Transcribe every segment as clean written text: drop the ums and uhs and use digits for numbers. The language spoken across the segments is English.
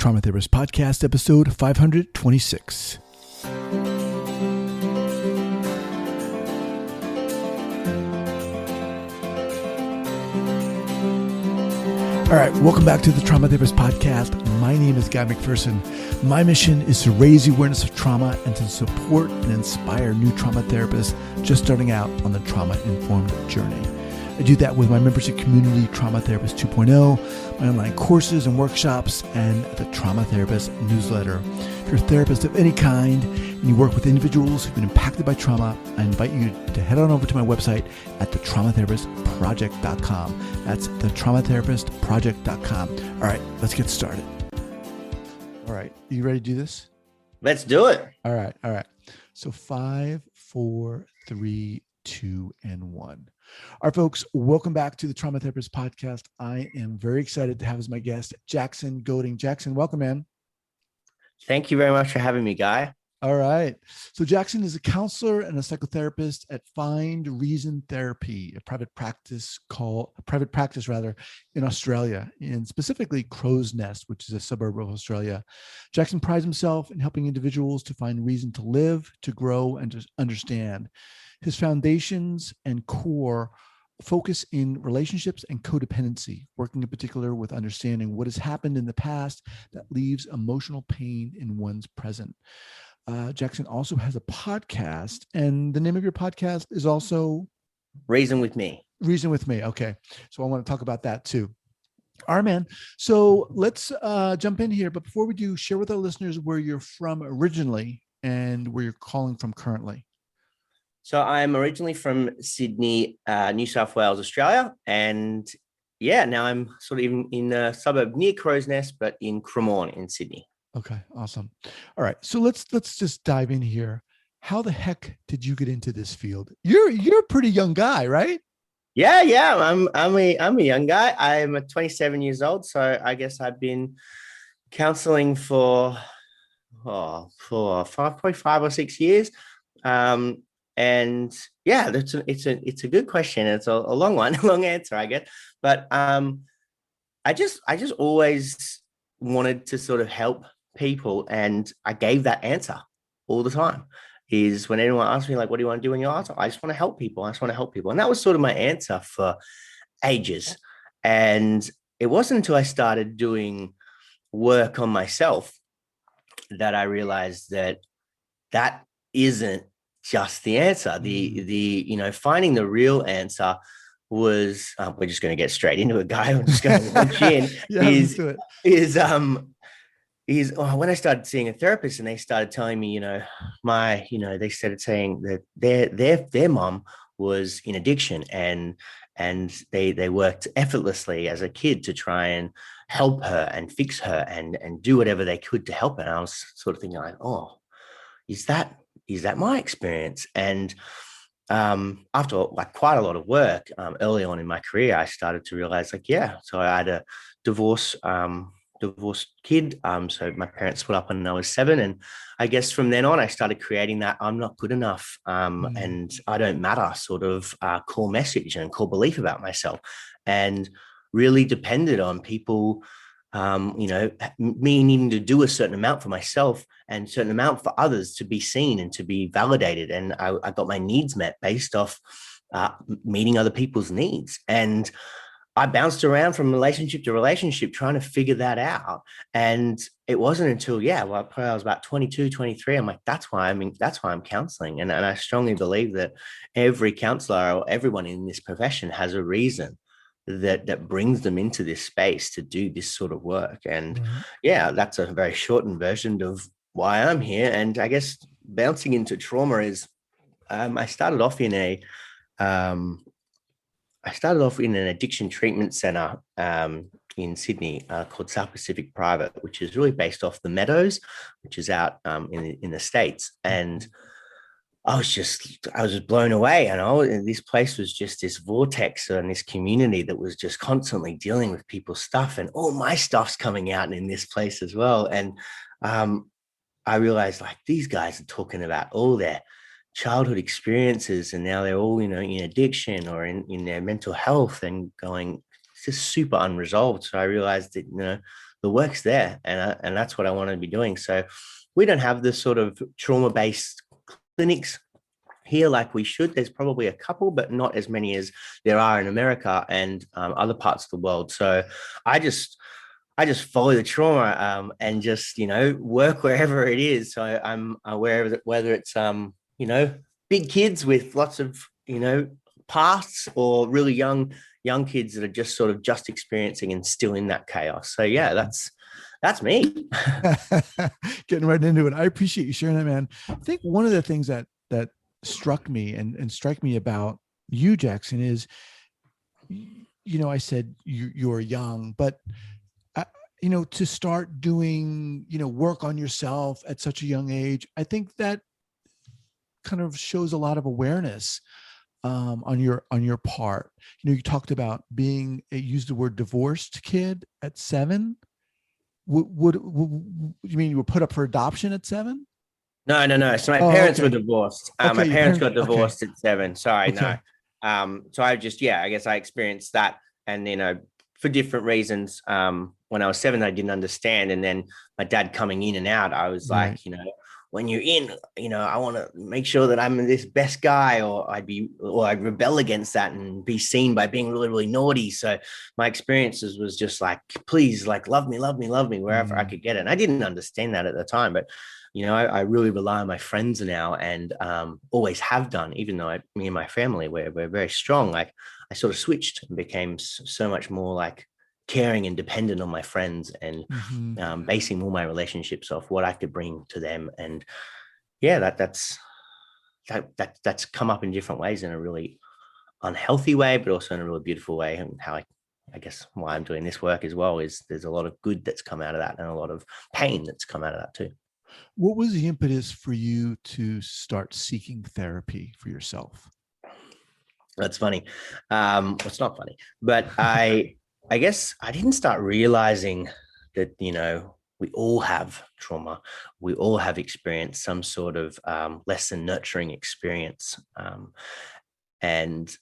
Trauma Therapist Podcast, episode 526. All right, welcome back to the Trauma Therapist Podcast. My name is Guy McPherson. My mission is to raise the awareness of trauma and to support and inspire new trauma therapists just starting out on the trauma-informed journey. I do that with my membership community, Trauma Therapist 2.0, my online courses and workshops, and the Trauma Therapist newsletter. If you're a therapist of any kind and you work with individuals who've been impacted by trauma, I invite you to head on over to my website at thetraumatherapistproject.com. That's thetraumatherapistproject.com. All right, let's get started. All right, you ready to do this? Let's do it. All right. So 5, 4, 3, 2, and 1. All right, folks, welcome back to the Trauma Therapist Podcast. I am very excited to have as my guest, Jackson Goding. Jackson, welcome, man. Thank you very much for having me, Guy. All right. So Jackson is a counselor and a psychotherapist at Find Reason Therapy, a private practice in Australia, and specifically Crow's Nest, which is a suburb of Australia. Jackson prides himself in helping individuals to find reason to live, to grow, and to understand. His foundations and core focus in relationships and codependency, working in particular with understanding what has happened in the past that leaves emotional pain in one's present. Jackson also has a podcast, and the name of your podcast is also Reason with Me. Reason with Me. Okay. So I want to talk about that too. All right, man. So let's jump in here. But before we do, share with our listeners where you're from originally and where you're calling from currently. So I'm originally from Sydney, New South Wales, Australia. And now I'm sort of in a suburb near Crow's Nest, but in Cremorne in Sydney. Okay, awesome. All right, so let's just dive in here. How the heck did you get into this field? You're a pretty young guy, right? Yeah. I'm a young guy. I'm 27 years old, so I guess I've been counseling for probably 5 or 6 years. And yeah, it's a good question. It's a long one, long answer, I guess. But I just always wanted to sort of help people, and I gave that answer all the time. Is when anyone asks me, like, what do you want to do in your life? I just want to help people. And that was sort of my answer for ages. And it wasn't until I started doing work on myself that I realized that isn't just the answer. The finding the real answer was we're just going to get straight into it, Guy. I'm just going to launch in. Is when I started seeing a therapist and they started telling me, they started saying that their mom was in addiction and they worked effortlessly as a kid to try and help her and fix her and do whatever they could to help her. And I was sort of thinking like, oh, is that my experience? And after like quite a lot of work early on in my career, I started to realize so I had a divorced kid. So my parents split up when I was 7. And I guess from then on, I started creating that I'm not good enough and I don't matter sort of core message and core belief about myself, and really depended on people, me needing to do a certain amount for myself and a certain amount for others to be seen and to be validated. And I got my needs met based off meeting other people's needs. And I bounced around from relationship to relationship trying to figure that out. And it wasn't until, I was about 22, 23. I'm like, that's why I'm counseling. And I strongly believe that every counselor or everyone in this profession has a reason that brings them into this space to do this sort of work. And that's a very shortened version of why I'm here. And I guess bouncing into trauma is, I started off in an addiction treatment center in Sydney called South Pacific Private, which is really based off the Meadows, which is out in the States. And I was just blown away. And this place was just this vortex and this community that was just constantly dealing with people's stuff, and all my stuff's coming out in this place as well. And I realized like these guys are talking about all their childhood experiences, and now they're all, in addiction or in their mental health, and going, just super unresolved. So I realized that, the work's there, and that's what I want to be doing. So we don't have this sort of trauma-based clinics here like we should. There's probably a couple, but not as many as there are in America and other parts of the world. So I just follow the trauma and just, work wherever it is. So I'm aware of whether it's, big kids with lots of, pasts, or really young kids that are just sort of just experiencing and still in that chaos. So yeah, that's me. Getting right into it. I appreciate you sharing that, man. I think one of the things that struck me and strike me about you, Jackson, is, I said you're young, but to start doing, work on yourself at such a young age, I think that kind of shows a lot of awareness on your part. You talked about being used the word divorced kid at 7. Would you mean you were put up for adoption at 7? No. So my parents were divorced. My parents got divorced at 7. Sorry, no. So I just, I guess I experienced that, and for different reasons. When I was 7, I didn't understand, and then my dad coming in and out, I was like, when you're in, I want to make sure that I'm this best guy, or I'd rebel against that and be seen by being really, really naughty. So my experiences was just like, please, like, love me wherever I could get it. And I didn't understand that at the time, but I really rely on my friends now, and always have done, even though me and my family, we're very strong. Like, I sort of switched and became so much more like caring and dependent on my friends, and basing all my relationships off what I could bring to them. And that's come up in different ways, in a really unhealthy way, but also in a really beautiful way. And how I guess why I'm doing this work as well is there's a lot of good that's come out of that, and a lot of pain that's come out of that too. What was the impetus for you to start seeking therapy for yourself? That's funny. It's not funny, but I guess I didn't start realizing that, we all have trauma. We all have experienced some sort of less than nurturing experience. And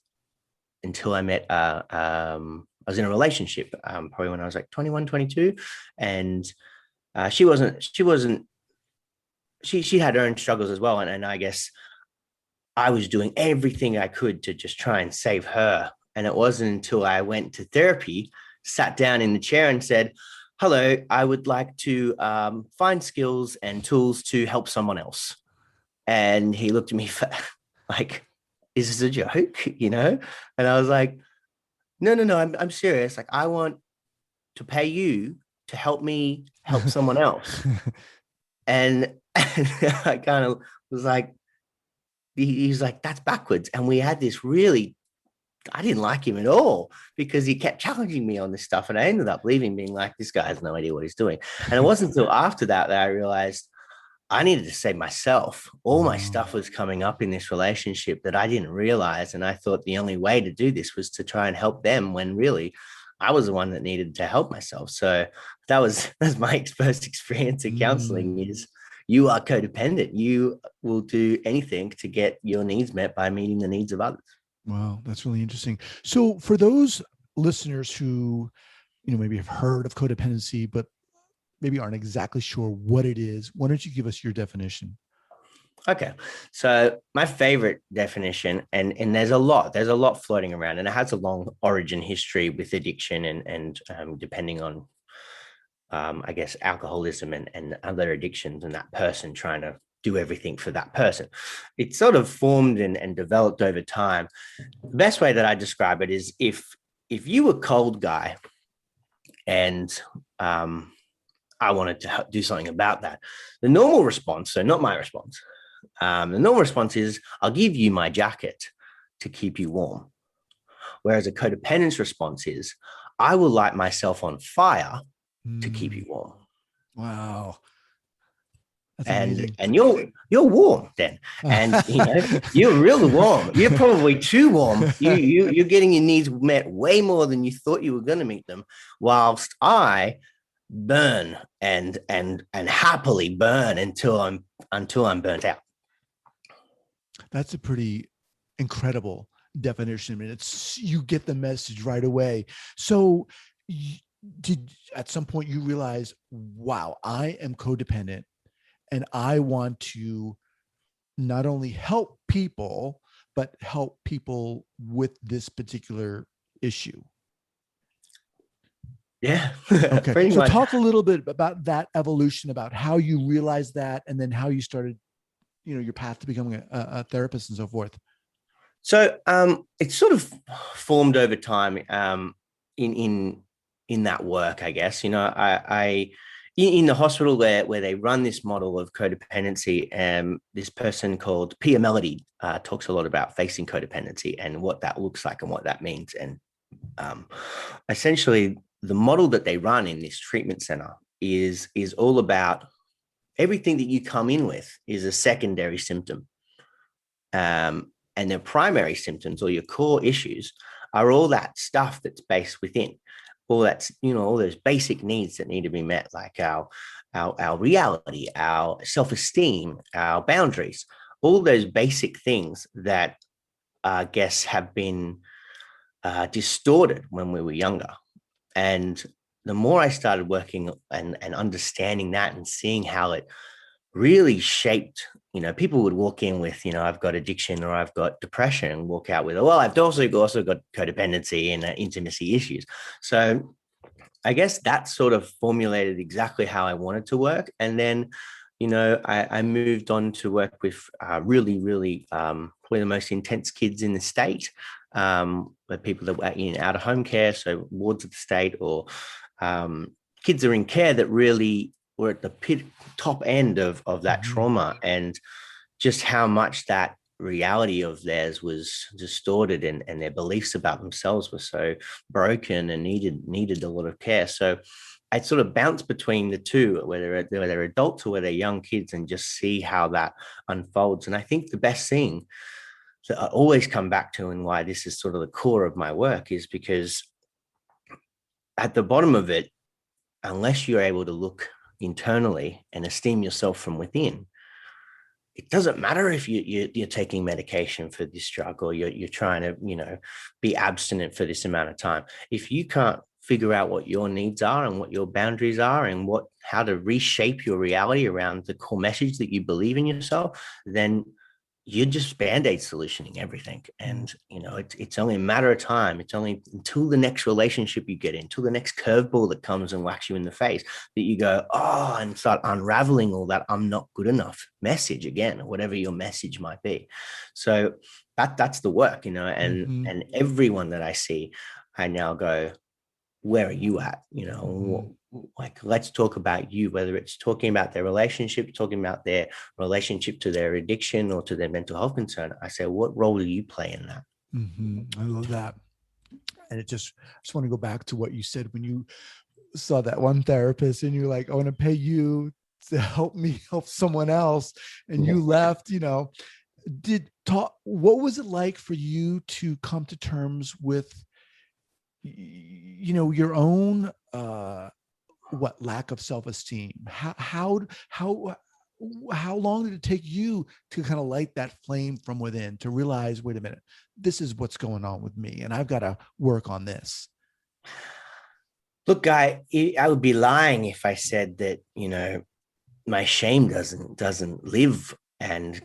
until I met, I was in a relationship probably when I was like 21, 22. And she had her own struggles as well. And I guess I was doing everything I could to just try and save her. And it wasn't until I went to therapy, sat down in the chair and said, hello, I would like to find skills and tools to help someone else. And he looked at me like, is this a joke? And I was like, no, I'm serious. Like, I want to pay you to help me help someone else. and I kind of was like, he's like, that's backwards. And we had this really, I didn't like him at all, because he kept challenging me on this stuff. And I ended up leaving, being like, this guy has no idea what he's doing. And it wasn't until after that I realized I needed to save myself. All my stuff was coming up in this relationship that I didn't realize. And I thought the only way to do this was to try and help them, when really I was the one that needed to help myself. So that's my first experience in counseling is, you are codependent. You will do anything to get your needs met by meeting the needs of others. Wow, that's really interesting. So for those listeners who, maybe have heard of codependency, but maybe aren't exactly sure what it is, why don't you give us your definition? Okay. So my favorite definition, and there's a lot floating around, and it has a long origin history with addiction and depending on, I guess, alcoholism and other addictions, and that person trying to do everything for that person. It's sort of formed and developed over time. The best way that I describe it is, if you were a cold guy and I wanted to do something about that, the normal response, so not my response, the normal response is, I'll give you my jacket to keep you warm. Whereas a codependence response is, I will light myself on fire to keep you warm. Wow. That's amazing. And you're warm then, and you're real warm. You're probably too warm. You're getting your needs met way more than you thought you were going to meet them, whilst I burn and happily burn until I'm burnt out. That's a pretty incredible definition, and it's, you get the message right away. So did at some point you realize, wow, I am codependent and I want to not only help people, but help people with this particular issue? Yeah, Okay. pretty So much. talk a little bit about that evolution, about how you realized that, and then how you started, your path to becoming a therapist and so forth. So it's sort of formed over time in in that work, I guess. I in the hospital where they run this model of codependency, this person called Pia Melody talks a lot about facing codependency and what that looks like and what that means. And um, essentially, the model that they run in this treatment center is all about everything that you come in with is a secondary symptom. And their primary symptoms or your core issues are all that stuff that's based within, all that's, all those basic needs that need to be met, like our reality, our self-esteem, our boundaries, all those basic things that I guess have been distorted when we were younger. And the more I started working and understanding that and seeing how it really shaped, people would walk in with, I've got addiction or I've got depression, and walk out with, well, I've also got codependency and intimacy issues. So I guess that sort of formulated exactly how I wanted to work. And then, I moved on to work with really, really probably the most intense kids in the state, where people that were in out of home care, so wards of the state, or kids are in care that really were at the top end of that trauma, and just how much that reality of theirs was distorted, and their beliefs about themselves were so broken and needed a lot of care. So I sort of bounce between the two, whether they're adults or whether they're young kids, and just see how that unfolds. And I think the best thing that I always come back to, and why this is sort of the core of my work, is because at the bottom of it, unless you're able to look internally and esteem yourself from within, it doesn't matter if you're taking medication for this drug, or you're trying to be abstinent for this amount of time. If you can't figure out what your needs are and what your boundaries are, and how to reshape your reality around the core message that you believe in yourself, then you're just band-aid solutioning everything. And it's only a matter of time. It's only until the next relationship you get in, until the next curveball that comes and whacks you in the face, that you go, oh, and start unraveling all that I'm not good enough message again, or whatever your message might be. So that's the work, and everyone that I see, I now go, where are you at? Like, let's talk about you, whether it's talking about their relationship, talking about their relationship to their addiction or to their mental health concern. I say, what role do you play in that? I love that. And I just want to go back to what you said when you saw that one therapist and you're like, I want to pay you to help me help someone else. And you left, what was it like for you to come to terms with, your own, lack of self-esteem? How long did it take you to kind of light that flame from within, to realize, wait a minute, this is what's going on with me, and I've got to work on this? Look, I would be lying if I said that, my shame doesn't live and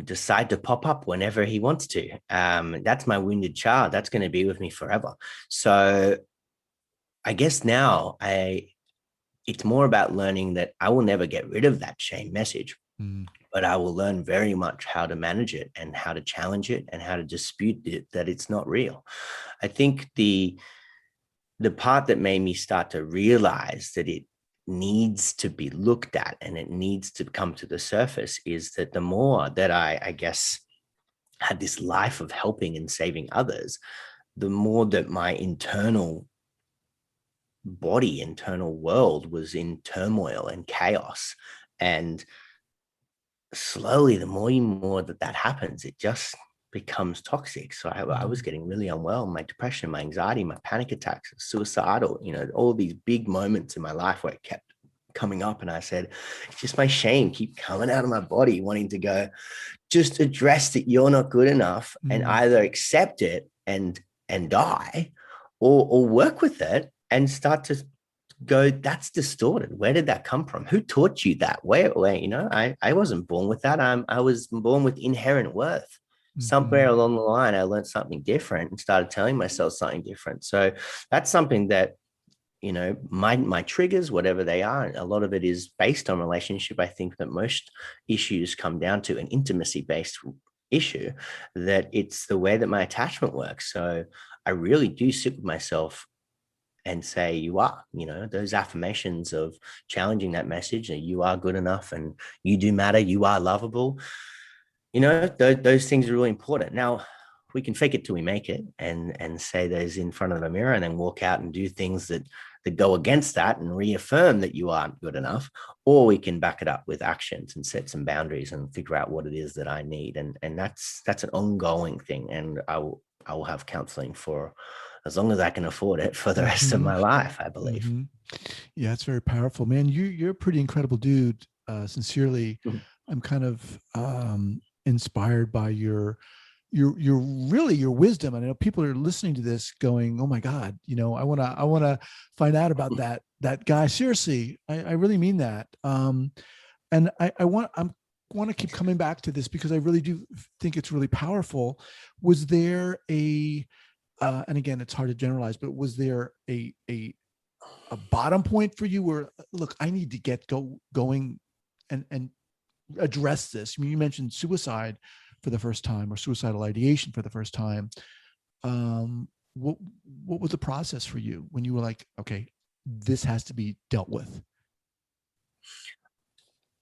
decide to pop up whenever he wants to. That's my wounded child. That's going to be with me forever. So I guess now it's more about learning that I will never get rid of that shame message, but I will learn very much how to manage it and how to challenge it and how to dispute it, that it's not real. I think the part that made me start to realize that it needs to be looked at and it needs to come to the surface is that the more that I guess had this life of helping and saving others, the more that my internal world was in turmoil and chaos. And slowly, the more that happens, it just becomes toxic. So I was getting really unwell. My depression, my anxiety, my panic attacks, suicidal, all these big moments in my life where I kept coming up, and I said, it's just my shame keep coming out of my body, wanting to go, just address that you're not good enough, and either accept it and die, or work with it and start to go, that's distorted. Where did that come from? Who taught you that? Where I wasn't born with that. I was born with inherent worth. Somewhere along the line, I learned something different and started telling myself something different. So that's something that, my triggers, whatever they are, a lot of it is based on relationship. I think that most issues come down to an intimacy based issue, that it's the way that my attachment works. So I really do sit with myself and say, you are, those affirmations of challenging that message that you are good enough and you do matter, you are lovable. Those things are really important. Now, we can fake it till we make it and say those in front of a mirror and then walk out and do things that go against that and reaffirm that you aren't good enough, or we can back it up with actions and set some boundaries and figure out what it is that I need. And that's an ongoing thing. And I will have counseling for as long as I can afford it for the rest of my life, I believe. Yeah, it's very powerful, man. You're a pretty incredible dude. Sincerely, I'm kind of inspired by your wisdom. I know people are listening to this going, oh my God, I want to find out about that guy. Seriously. I really mean that. And I want to keep coming back to this because I really do think it's really powerful. Was there and again, it's hard to generalize, but was there a bottom point for you where, look, I need to get going and address this? I mean, you mentioned suicide for the first time, or suicidal ideation for the first time. What was the process for you when you were like, okay, this has to be dealt with?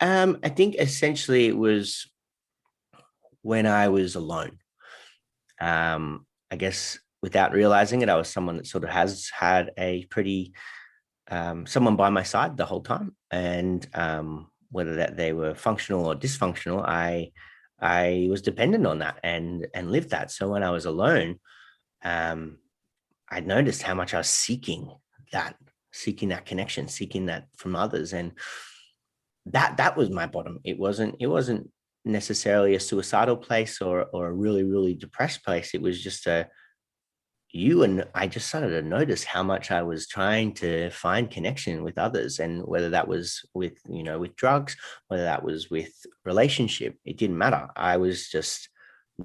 I think essentially it was when I was alone. I guess without realizing it, I was someone that sort of has had a pretty someone by my side the whole time, and whether that they were functional or dysfunctional, I was dependent on that and lived that. So when I was alone, I noticed how much I was seeking that connection, seeking that from others, and that was my bottom. It wasn't necessarily a suicidal place or a really, really depressed place. It was just and I just started to notice how much I was trying to find connection with others, and whether that was with drugs, whether that was with relationship, it didn't matter. I was just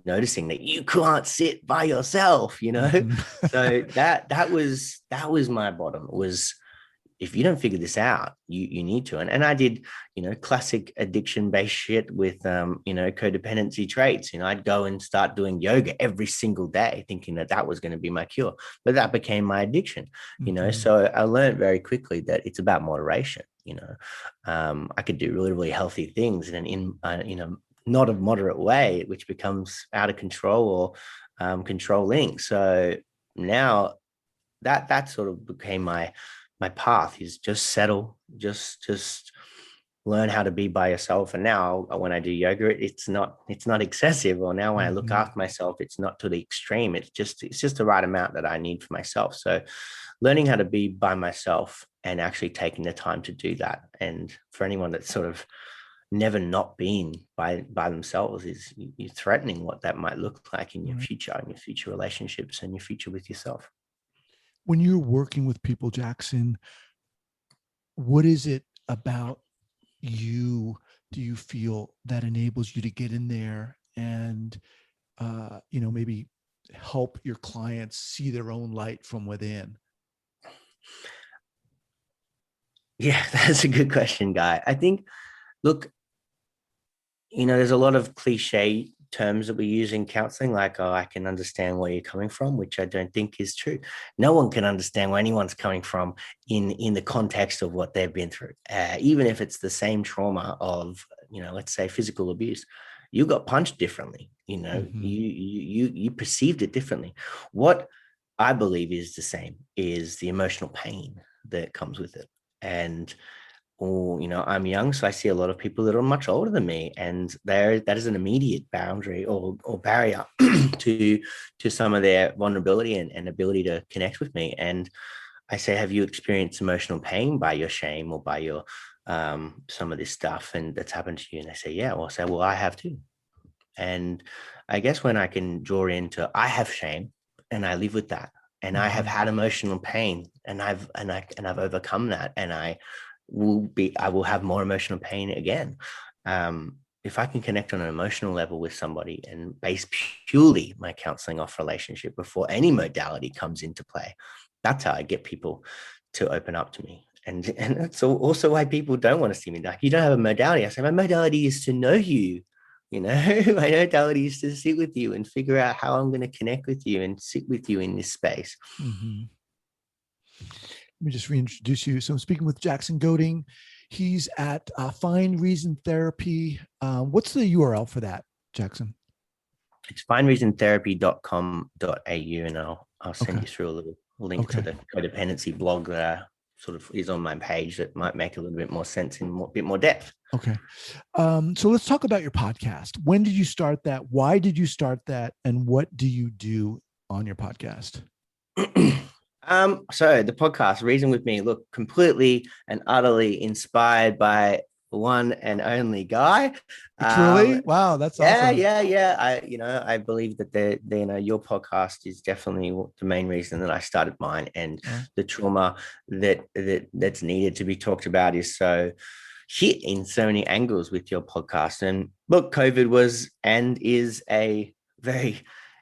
noticing that you can't sit by yourself, So that was my bottom. Was, if you don't figure this out, you need to. And I did, classic addiction-based shit with, codependency traits. I'd go and start doing yoga every single day, thinking that was going to be my cure. But that became my addiction, So I learned very quickly that it's about moderation. I could do really, really healthy things in not a moderate way, which becomes out of control or controlling. So now that sort of became my path, is just settle, just learn how to be by yourself. And now when I do yoga, it's not excessive. Or now when I look after myself, it's not to the extreme. It's just the right amount that I need for myself. So learning how to be by myself and actually taking the time to do that. And for anyone that's sort of never not been by themselves, is you're threatening what that might look like in your future, in your future relationships and your future with yourself. When you're working with people, Jackson, what is it about you do you feel that enables you to get in there and maybe help your clients see their own light from within? Yeah, that's a good question, Guy. I think, look, there's a lot of cliche terms that we use in counseling, like, oh, I can understand where you're coming from, which I don't think is true. No one can understand where anyone's coming from in the context of what they've been through, even if it's the same trauma of, let's say physical abuse. You got punched differently, you perceived it differently. What I believe is the same is the emotional pain that comes with it. And I'm young, so I see a lot of people that are much older than me, and that is an immediate boundary or barrier to some of their vulnerability and ability to connect with me. And I say, have you experienced emotional pain by your shame or by your some of this stuff and that's happened to you? And they say, yeah. Well, I say, well, I have too. And I guess when I can draw into, I have shame and I live with that, and I have had emotional pain, and I've overcome that, and I will have more emotional pain again. If I can connect on an emotional level with somebody and base purely my counseling off relationship before any modality comes into play, that's how I get people to open up to me. And that's also why people don't want to see me. Like, you don't have a modality. I say, my modality is to know you. My modality is to sit with you and figure out how I'm going to connect with you and sit with you in this space. Mm-hmm. Let me just reintroduce you. So I'm speaking with Jackson Goading. He's at Find Reason Therapy. What's the URL for that, Jackson? It's findreasontherapy.com.au, and I'll send you through a little link to the codependency blog that sort of is on my page that might make a little bit more sense in a bit more depth. Okay. So let's talk about your podcast. When did you start that? Why did you start that? And what do you do on your podcast? So the podcast, Reason with Me, look, completely and utterly inspired by one and only guy. Truly? Wow, that's awesome. Yeah. I believe that your podcast is definitely the main reason that I started mine, and the trauma that's needed to be talked about is so hit in so many angles with your podcast. And look, COVID was and is a very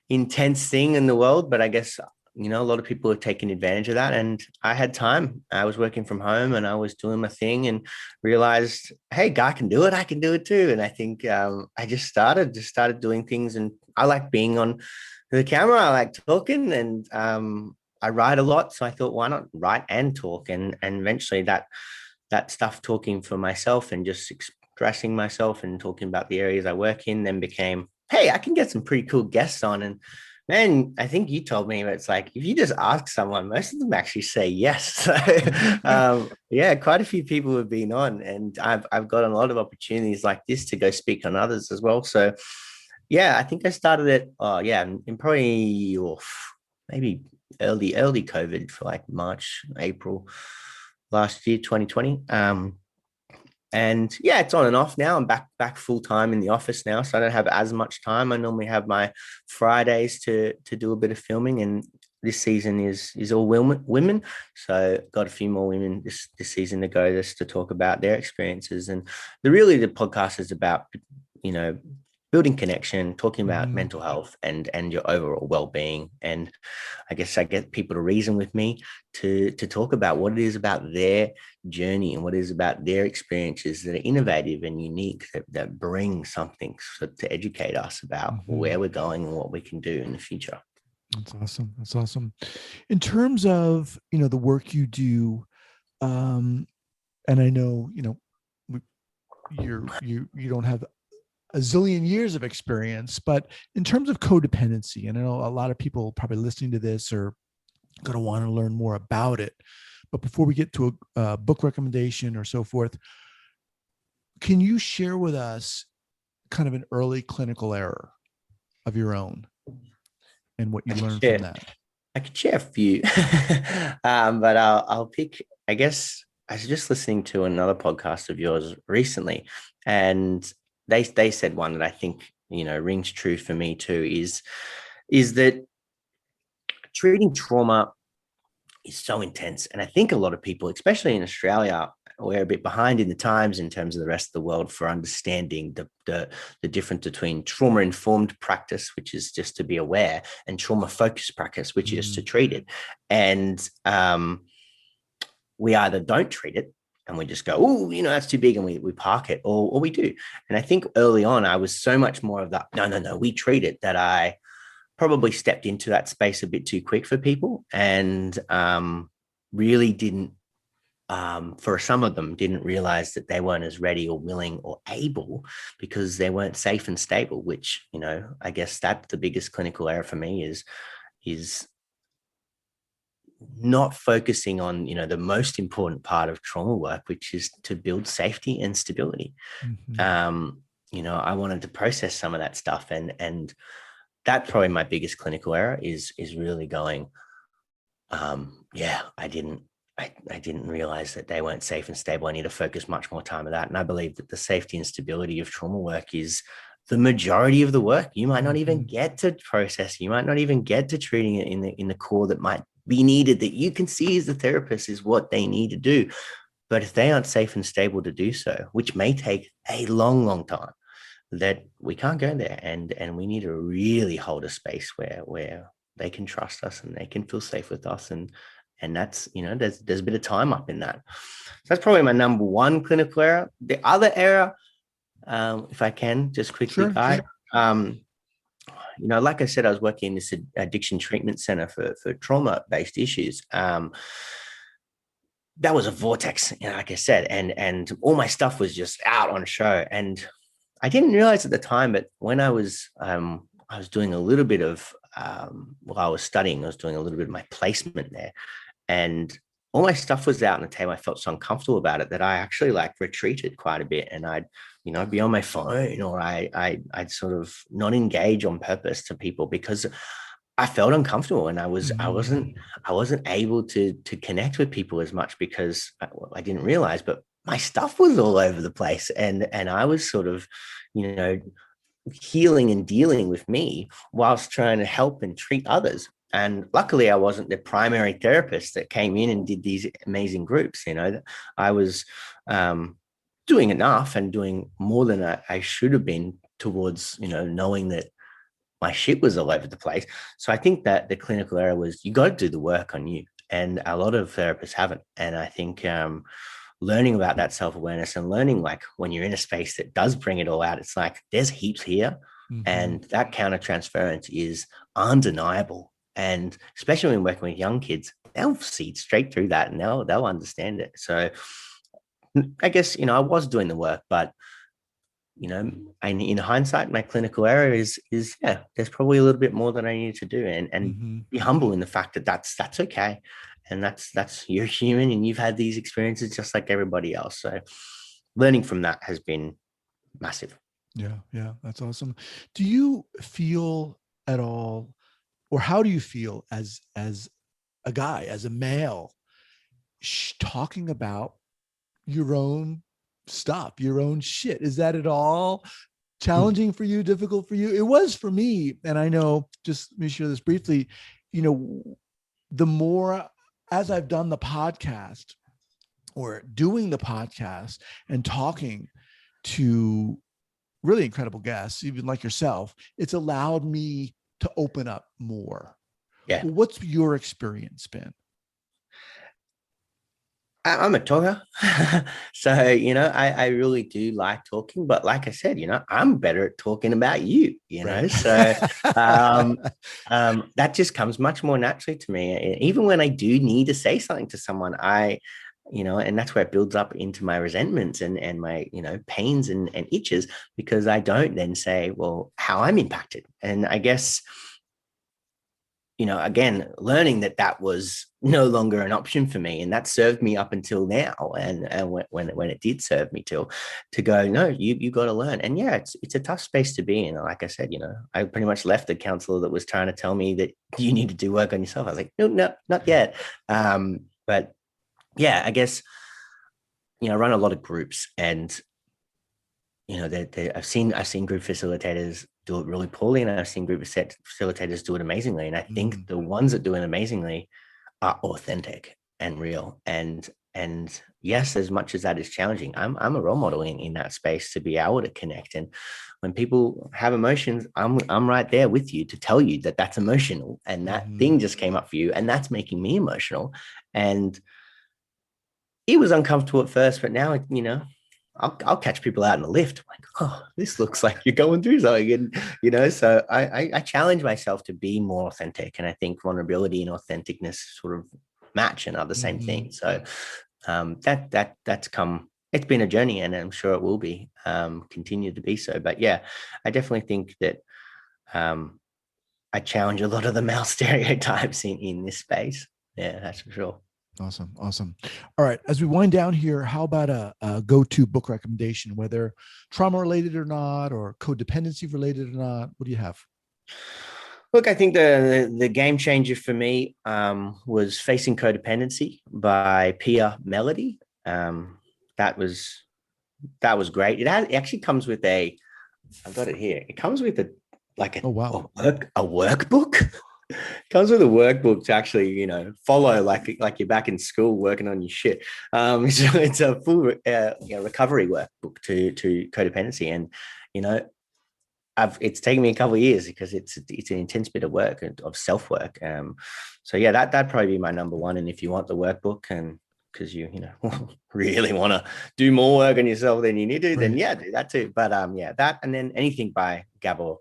intense thing in the world, but I guess a lot of people have taken advantage of that. And I had time. I was working from home and I was doing my thing and realized, hey, I can do it. I can do it too. And I think I just started doing things. And I like being on the camera. I like talking, and I write a lot. So I thought, why not write and talk? And eventually that stuff, talking for myself and just expressing myself and talking about the areas I work in, then became, hey, I can get some pretty cool guests on. And man, I think you told me it's like, if you just ask someone, most of them actually say yes. So, quite a few people have been on, and I've gotten a lot of opportunities like this to go speak on others as well. So, yeah, I think I started it. In probably maybe early COVID, for like March, April last year, 2020. And yeah, it's on and off now. I'm back full time in the office now, so I don't have as much time. I normally have my Fridays to do a bit of filming, and this season is all women. So got a few more women this season to go, just to talk about their experiences. And the podcast is about building connection, talking about mental health and your overall well-being. And I guess I get people to reason with me to talk about what it is about their journey and what it is about their experiences that are innovative and unique, that bring something to educate us about where we're going and what we can do in the future. That's awesome. That's awesome. In terms of, the work you do, and I know, you don't have a zillion years of experience, but in terms of codependency, and I know a lot of people probably listening to this are going to want to learn more about it. But before we get to a book recommendation or so forth, can you share with us kind of an early clinical error of your own and what you learned from that? I could share a few, but I'll pick, I guess. I was just listening to another podcast of yours recently, and they said one that I think, rings true for me too, is that treating trauma is so intense. And I think a lot of people, especially in Australia, we're a bit behind in the times in terms of the rest of the world for understanding the difference between trauma-informed practice, which is just to be aware, and trauma-focused practice, which is to treat it. And we either don't treat it and we just go, oh, that's too big, and we park it, or we do. And I think early on, I was so much more of that, no, we treat it, that I probably stepped into that space a bit too quick for people, and really didn't, for some of them, didn't realize that they weren't as ready or willing or able because they weren't safe and stable, which, I guess that's the biggest clinical error for me is not focusing on, the most important part of trauma work, which is to build safety and stability. I wanted to process some of that stuff, and that's probably my biggest clinical error is really going, I I didn't realize that they weren't safe and stable. I need to focus much more time on that. And I believe that the safety and stability of trauma work is the majority of the work. You might not even get to process. You might not even get to treating it in the core that might be needed, that you can see as the therapist is what they need to do. But if they aren't safe and stable to do so, which may take a long, long time, that we can't go there. And we need to really hold a space where they can trust us and they can feel safe with us. And that's, there's a bit of time up in that. So that's probably my number one clinical error. The other error, if I can just quickly, Sure. Like I said, I was working in this addiction treatment center for trauma-based issues. That was a vortex, like I said, and all my stuff was just out on show. And I didn't realize at the time, but when I was doing a little bit of, while I was studying, I was doing a little bit of my placement there. And all my stuff was out on the table. I felt so uncomfortable about it that I actually retreated quite a bit, and I'd be on my phone, or I'd sort of not engage on purpose to people because I felt uncomfortable, and I wasn't able to connect with people as much because I didn't realize, but my stuff was all over the place, and I was sort of, healing and dealing with me whilst trying to help and treat others. And luckily, I wasn't the primary therapist that came in and did these amazing groups. I was doing enough and doing more than I should have been towards, knowing that my shit was all over the place. So I think that the clinical error was you got to do the work on you. And a lot of therapists haven't. And I think learning about that self-awareness and learning, like, when you're in a space that does bring it all out, it's like there's heaps here. And that counter-transference is undeniable. And especially when working with young kids, they'll see straight through that and they'll understand it. So I guess, I was doing the work, but, in hindsight, my clinical error is there's probably a little bit more that I needed to do, and be humble in the fact that that's okay. And that's you're human and you've had these experiences just like everybody else. So learning from that has been massive. Yeah. That's awesome. Do you feel at all, or how do you feel as a guy, as a male, talking about your own stuff, your own shit? Is that at all challenging for you, difficult for you? It was for me. And I know, just let me share this briefly, the more as I've done the podcast or doing the podcast and talking to really incredible guests, even like yourself, it's allowed me to open up more. Yeah. What's your experience been? I'm a talker. So, I really do like talking, but like I said, I'm better at talking about you, Right. So that just comes much more naturally to me. Even when I do need to say something to someone, and that's where it builds up into my resentments and my, pains and itches, because I don't then say, well, how I'm impacted. And I guess, again, learning that was no longer an option for me, and that served me up until now. And when it did serve me to go, no, you got to learn. And yeah, it's a tough space to be in. Like I said, I pretty much left the counselor that was trying to tell me that you need to do work on yourself. I was like, no, not yet. But yeah, I guess, I run a lot of groups, and I've seen group facilitators do it really poorly, and I've seen group facilitators do it amazingly. And I think the ones that do it amazingly are authentic and real. And yes, as much as that is challenging, I'm a role model in that space to be able to connect. And when people have emotions, I'm right there with you to tell you that that's emotional, and that thing just came up for you, and that's making me emotional. And it was uncomfortable at first, but now, I'll catch people out in the lift. I'm like, oh, this looks like you're going through something. And, so I challenge myself to be more authentic. And I think vulnerability and authenticness sort of match and are the same thing. So that's come, it's been a journey, and I'm sure it will be continue to be so. But yeah, I definitely think that I challenge a lot of the male stereotypes in this space. Yeah, that's for sure. Awesome. All right. As we wind down here, how about a go-to book recommendation, whether trauma related or not, or codependency related or not? What do you have? Look, I think the game changer for me was Facing Codependency by Pia Melody. That was great. It actually comes with I've got it here. It comes with Oh, wow. a workbook. Comes with a workbook to actually, follow like you're back in school working on your shit. So it's a full recovery workbook to codependency, and it's taken me a couple of years because it's an intense bit of work, of self work. So yeah, that'd probably be my number one. And if you want the workbook, and because you really want to do more work on yourself than you need to, then yeah, do that too. But yeah, that, and then anything by Gabor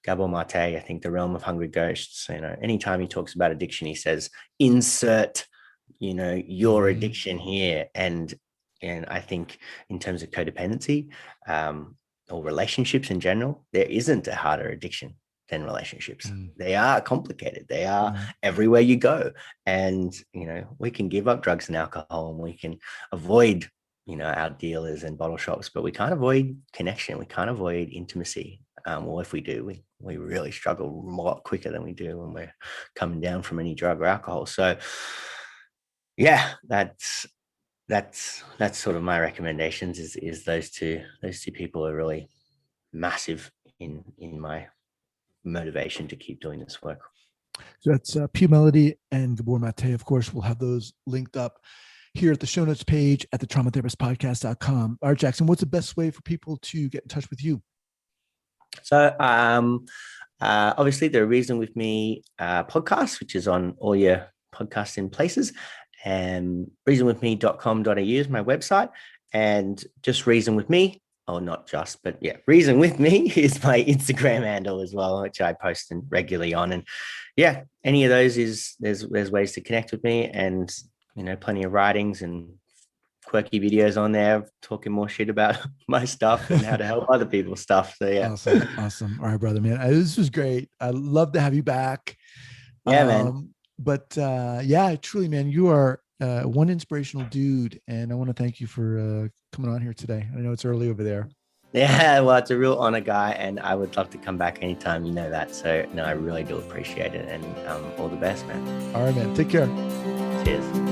Mate. I think The Realm of Hungry Ghosts. Anytime he talks about addiction, he says insert your addiction here. And I think in terms of codependency, or relationships in general, there isn't a harder addiction than relationships. They are complicated. They are everywhere you go. And, we can give up drugs and alcohol, and we can avoid, our dealers and bottle shops, but we can't avoid connection. We can't avoid intimacy. Well, if we do, we really struggle a lot quicker than we do when we're coming down from any drug or alcohol. So yeah, that's sort of my recommendations is those two people are really massive in my motivation to keep doing this work. So that's Pia Melody and Gabor Mate. Of course, we'll have those linked up here at the show notes page at the traumatherapistpodcast.com. All right, Jackson, what's the best way for people to get in touch with you? So obviously the Reason With Me podcast, which is on all your podcasting places, and reasonwithme.com.au is my website, and just Reason With Me, or not just, but yeah, Reason With Me is my Instagram handle as well, which I post regularly on. And yeah, any of those there's ways to connect with me, and plenty of writings and quirky videos on there talking more shit about my stuff and how to help other people's stuff. So yeah. Awesome. All right, brother, man. This was great. I'd love to have you back. Yeah, man. But yeah, truly, man, you are one inspirational dude, and I want to thank you for coming on here today. I know it's early over there. Yeah, well, it's a real honor, Guy, and I would love to come back anytime. You know that. So no, I really do appreciate it, and all the best, man. All right, man. Take care. Cheers.